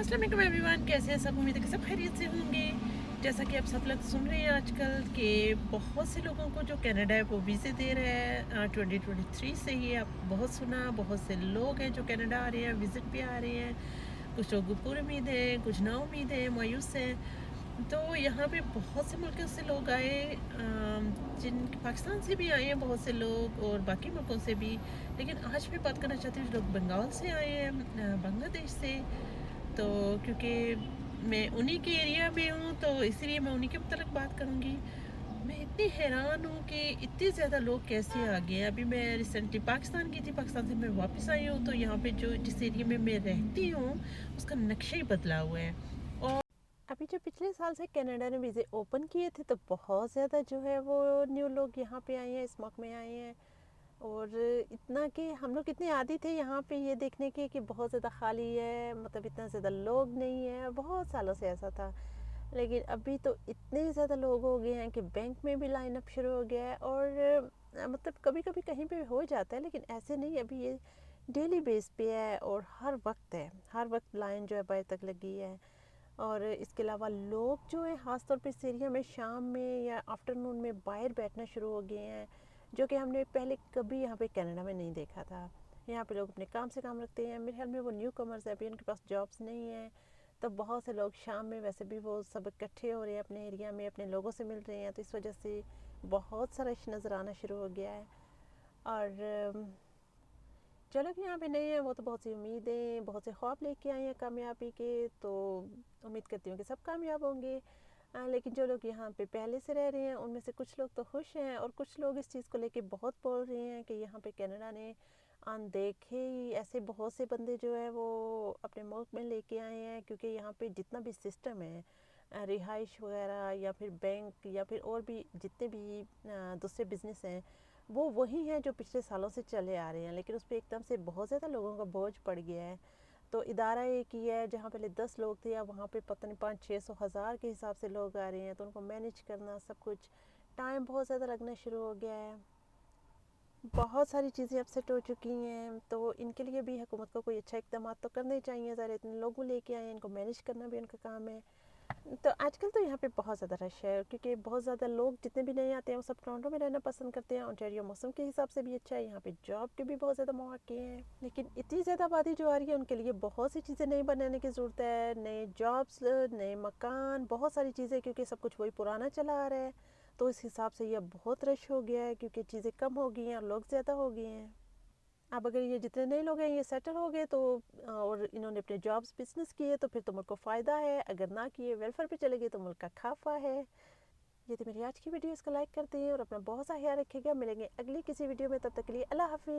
अस्सलाम वालेकुम एवरीवन, कैसे हैं सब। उम्मीद है कि सब खैरियत से होंगे। जैसा कि आप सब लोग सुन रहे हैं आजकल कि बहुत से लोगों को जो कनाडा है वो वीज़े दे रहा है 2023 से ही। आप बहुत सुना, बहुत से लोग हैं जो कनाडा आ रहे हैं, विज़िट पे आ रहे हैं। कुछ लोग पूरी उम्मीद हैं, कुछ ना उम्मीद हैं, मायूस हैं। तो यहाँ पे बहुत से मुल्कों से लोग आए, जिन पाकिस्तान से भी आए हैं बहुत से लोग और बाकी मुल्कों से भी। लेकिन आज मैं बात करना चाहती हूँ जो लोग बंगाल से आए हैं, बांग्लादेश से। तो क्योंकि मैं उन्हीं के एरिया में हूँ तो इसीलिए मैं उन्हीं के मतलब बात करूँगी। मैं इतनी हैरान हूँ कि इतने ज़्यादा लोग कैसे आ गए हैं। अभी मैं रिसेंटली पाकिस्तान गई थी, पाकिस्तान से मैं वापस आई हूँ तो यहाँ पे जो जिस एरिया में मैं रहती हूँ उसका नक्शा ही बदला हुआ है। और अभी जो पिछले साल से कनाडा ने वीज़े ओपन किए थे तो बहुत ज़्यादा जो है वो न्यू लोग यहाँ पे आए हैं, इस मुल्क में आए हैं। और इतना कि हम लोग इतने आदी थे यहाँ पे ये देखने के कि बहुत ज़्यादा खाली है, मतलब इतना ज़्यादा लोग नहीं है। बहुत सालों से ऐसा था, लेकिन अभी तो इतने ज़्यादा लोग हो गए हैं कि बैंक में भी लाइन अप शुरू हो गया है। और मतलब कभी कभी कहीं पे हो जाता है, लेकिन ऐसे नहीं। अभी ये डेली बेस पे है और हर वक्त है, हर वक्त लाइन जो है बाहर तक लगी है। और इसके अलावा लोग जो है ख़ास तौर पे इस एरिया में शाम में या आफ्टरनून में बाहर बैठना शुरू हो गए हैं, जो कि हमने पहले कभी यहाँ पे कनाडा में नहीं देखा था। यहाँ पे लोग अपने काम से काम रखते हैं। मेरे ख्याल में वो न्यू कमर्स है, अभी उनके पास जॉब्स नहीं है। तो बहुत से लोग शाम में वैसे भी वो सब इकट्ठे हो रहे हैं अपने एरिया में, अपने लोगों से मिल रहे हैं, तो इस वजह से बहुत सारा रश नज़र आना शुरू हो गया है। और जो लोग यहाँ पे नहीं हैं वो तो बहुत सी उम्मीदें, बहुत से ख्वाब लेके आए हैं कामयाबी के, तो उम्मीद करती हूँ कि सब कामयाब होंगे। लेकिन जो लोग यहाँ पे पहले से रह रहे हैं उनमें से कुछ लोग तो खुश हैं और कुछ लोग इस चीज़ को लेके बहुत बोल रहे हैं कि यहाँ पे कनाडा ने अनदेखे ही ऐसे बहुत से बंदे जो है वो अपने मुल्क में लेके आए हैं। क्योंकि यहाँ पे जितना भी सिस्टम है, रिहाइश वगैरह या फिर बैंक या फिर और भी जितने भी दूसरे बिजनेस हैं, वो वही हैं जो पिछले सालों से चले आ रहे हैं। लेकिन उस पर एकदम से बहुत ज़्यादा लोगों का बोझ पड़ गया है। तो इदारा एक ही है, जहाँ पहले 10 लोग थे अब वहाँ पे पता नहीं 500-600 हज़ार के हिसाब से लोग आ रहे हैं। तो उनको मैनेज करना सब कुछ, टाइम बहुत ज़्यादा लगना शुरू हो गया है। बहुत सारी चीज़ें अपसेट हो चुकी हैं, तो इनके लिए भी हुकूमत को कोई अच्छा इकदाम तो करने चाहिए। ज़रा इतने लोगों लेके आए हैं, इनको मैनेज करना भी उनका काम है। तो आजकल तो यहाँ पे बहुत ज़्यादा रश है, क्योंकि बहुत ज़्यादा लोग जितने भी नए आते हैं वो सब टोरंटो में रहना पसंद करते हैं। ओंटारियो मौसम के हिसाब से भी अच्छा है, यहाँ पे जॉब के भी बहुत ज़्यादा मौके हैं। लेकिन इतनी ज़्यादा आबादी जो आ रही है उनके लिए बहुत सी चीज़ें नई बनाने की ज़रूरत है, नए जॉब्स, नए मकान, बहुत सारी चीज़ें, क्योंकि सब कुछ वही पुराना चला आ रहा है। तो इस हिसाब से ये बहुत रश हो गया है, क्योंकि चीज़ें कम हो गई हैं और लोग ज़्यादा हो गए हैं। अब अगर ये जितने नए लोग हैं ये सेटल हो गए तो और इन्होंने अपने जॉब्स बिजनेस किए तो फिर तो मुल्क को फ़ायदा है। अगर ना किए, वेलफेयर पे चले गए, तो मुल्क का खाफा है। ये थी मेरी आज की वीडियो, इसको लाइक करते हैं और अपना बहुत सा ख्याल रखिएगा। मिलेंगे अगली किसी वीडियो में, तब तक के लिए अल्लाह हाफिज़।